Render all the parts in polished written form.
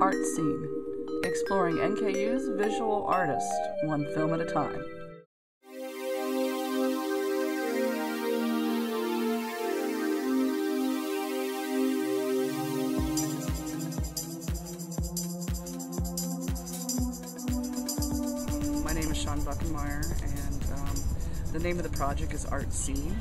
ArtSeen, exploring NKU's visual artist, one film at a time. My name is Sean Buckenmeyer, and the name of the project is ArtSeen.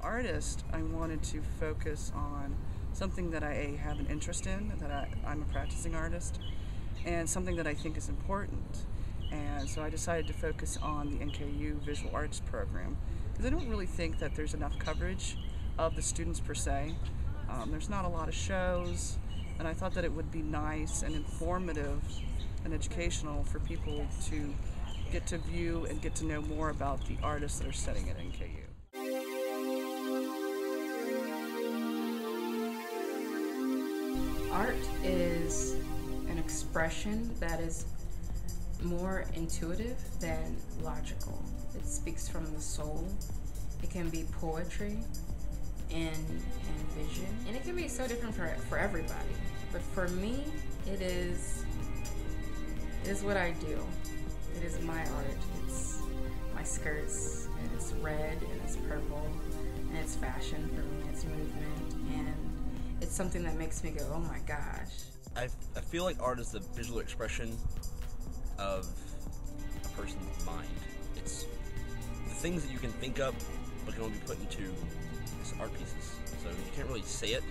Artist, I wanted to focus on something that I have an interest in, that I'm a practicing artist, and something that I think is important. And so I decided to focus on the NKU Visual Arts program, because I don't really think that there's enough coverage of the students per se. There's not a lot of shows, and I thought that it would be nice and informative and educational for people to get to view and get to know more about the artists that are studying at NKU. Art is an expression that is more intuitive than logical. It speaks from the soul. It can be poetry and vision. And it can be so different for everybody. But for me, it is what I do. It is my art. It's my skirts, and it's red, and it's purple, and it's fashion for me. It's movement, and it's something that makes me go, oh my gosh. I feel like art is the visual expression of a person's mind. It's the things that you can think of but can only be put into art pieces. So you can't really say it,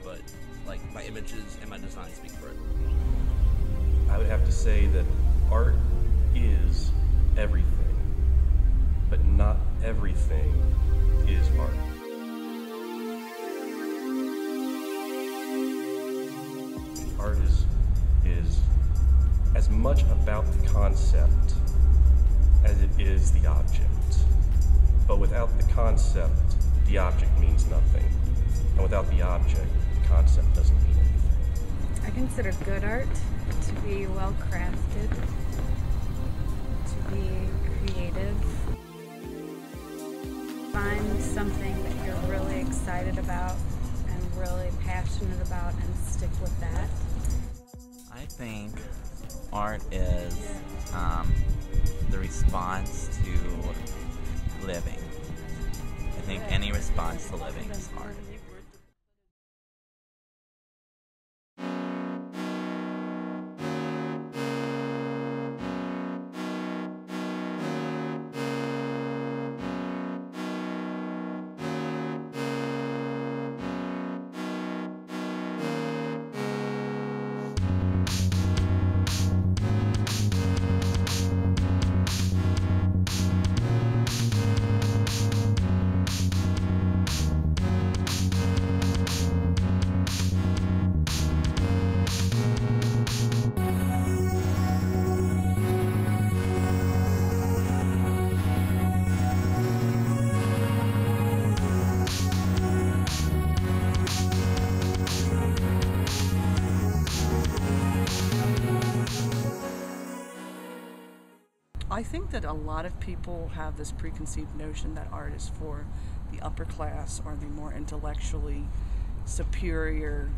but like my images and my design speak for it. I would have to say that art is everything, but not everything is art. Art is as much about the concept as it is the object. But without the concept, the object means nothing. And without the object, the concept doesn't mean anything. I consider good art to be well crafted, to be creative. Find something that you're really excited about and really passionate about and stick with that. I think art is the response to living. I think any response to living is art. I think that a lot of people have this preconceived notion that art is for the upper class or the more intellectually superior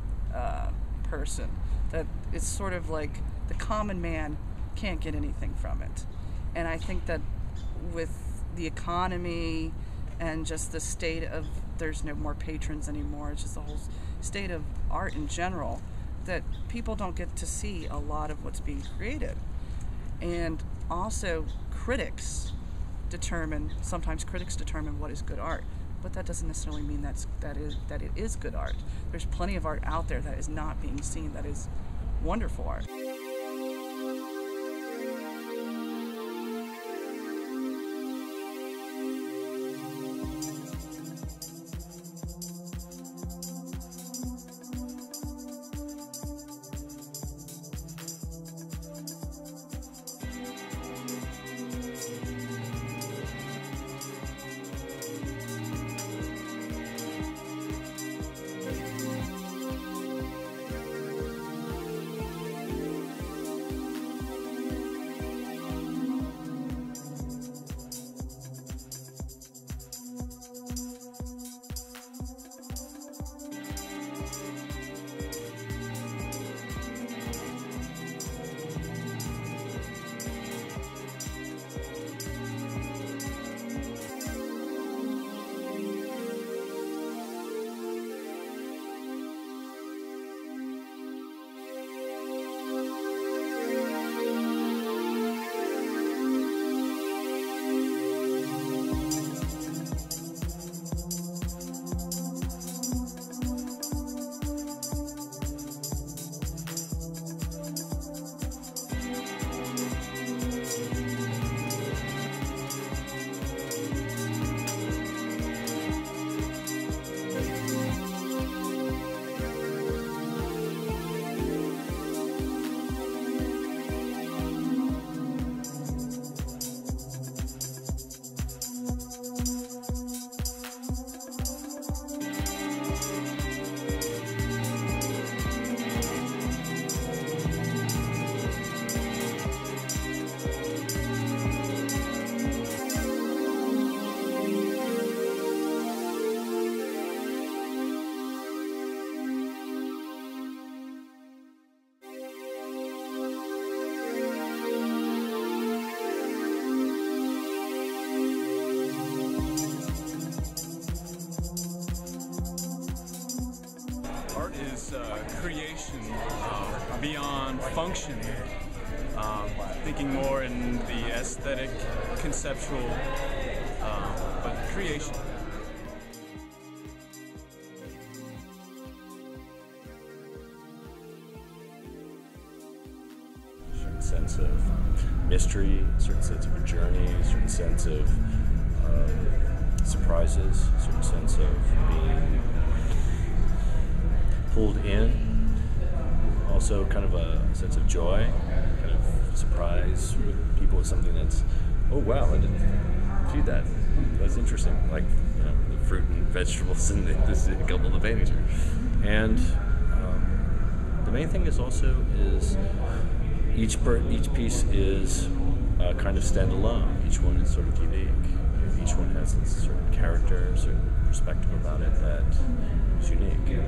person. That it's sort of like the common man can't get anything from it. And I think that with the economy and just the state of, there's no more patrons anymore, it's just the whole state of art in general, that people don't get to see a lot of what's being created. And also sometimes critics determine what is good art, but that doesn't necessarily mean that it is good art. There's plenty of art out there that is not being seen that is wonderful art. beyond function, thinking more in the aesthetic, conceptual, but creation. Certain sense of mystery, certain sense of a journey, certain sense of surprises, certain sense of being pulled in. Also kind of a sense of joy, kind of surprise with people with something that's, oh wow, I didn't see that. That's interesting. Like, you know, the fruit and vegetables and this, a couple of the paintings are. And the main thing is also each piece is kind of standalone. Each one is sort of unique. Each one has a certain character, a certain perspective about it that is unique.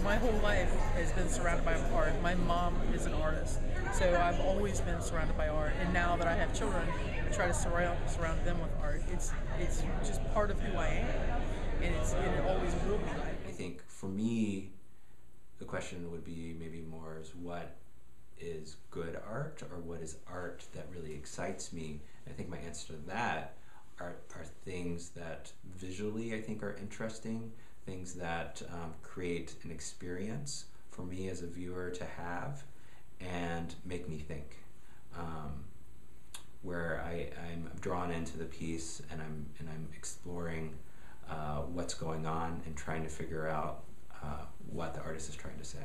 My whole life has been surrounded by art. My mom is an artist, so I've always been surrounded by art. And now that I have children, I try to surround them with art. It's just part of who I am, and it always will be. I think for me, the question would be maybe more is what is good art, or what is art that really excites me? I think my answer to that are things that visually I think are interesting, things that create an experience for me as a viewer to have and make me think, where I'm drawn into the piece and I'm exploring what's going on and trying to figure out what the artist is trying to say.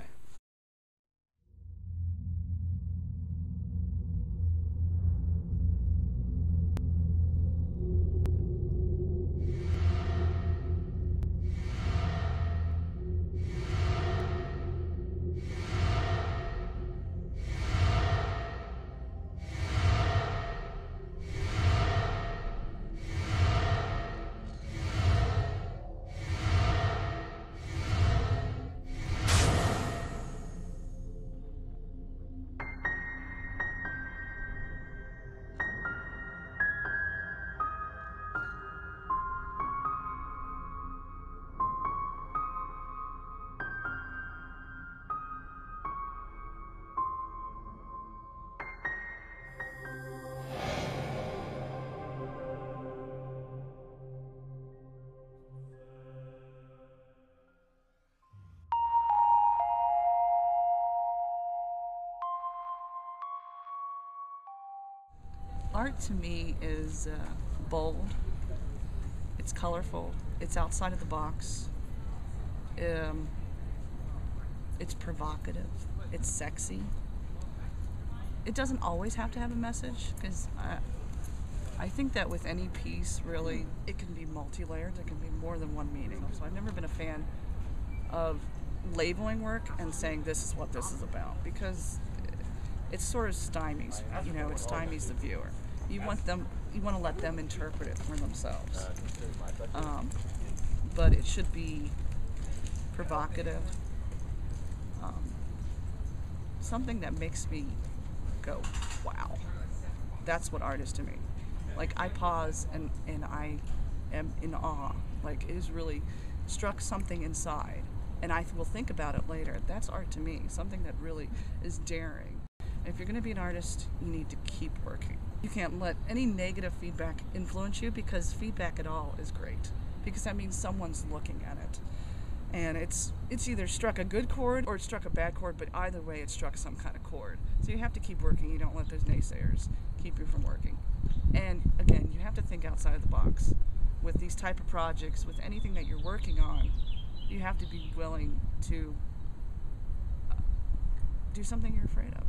Art to me is bold, it's colorful, it's outside of the box, it's provocative, it's sexy. It doesn't always have to have a message, because I think that with any piece, really, it can be multi-layered, there can be more than one meaning. So I've never been a fan of labeling work and saying this is what this is about, because it sort of stymies, it stymies the viewer. You want to let them interpret it for themselves. But it should be provocative, something that makes me go, wow. That's what art is to me. Like, I pause and I am in awe. Like, it has really struck something inside, and I will think about it later. That's art to me, something that really is daring. If you're going to be an artist, you need to keep working. You can't let any negative feedback influence you, because feedback at all is great, because that means someone's looking at it. And it's either struck a good chord or it struck a bad chord, but either way it struck some kind of chord. So you have to keep working. You don't let those naysayers keep you from working. And again, you have to think outside of the box. With these type of projects, with anything that you're working on, you have to be willing to do something you're afraid of.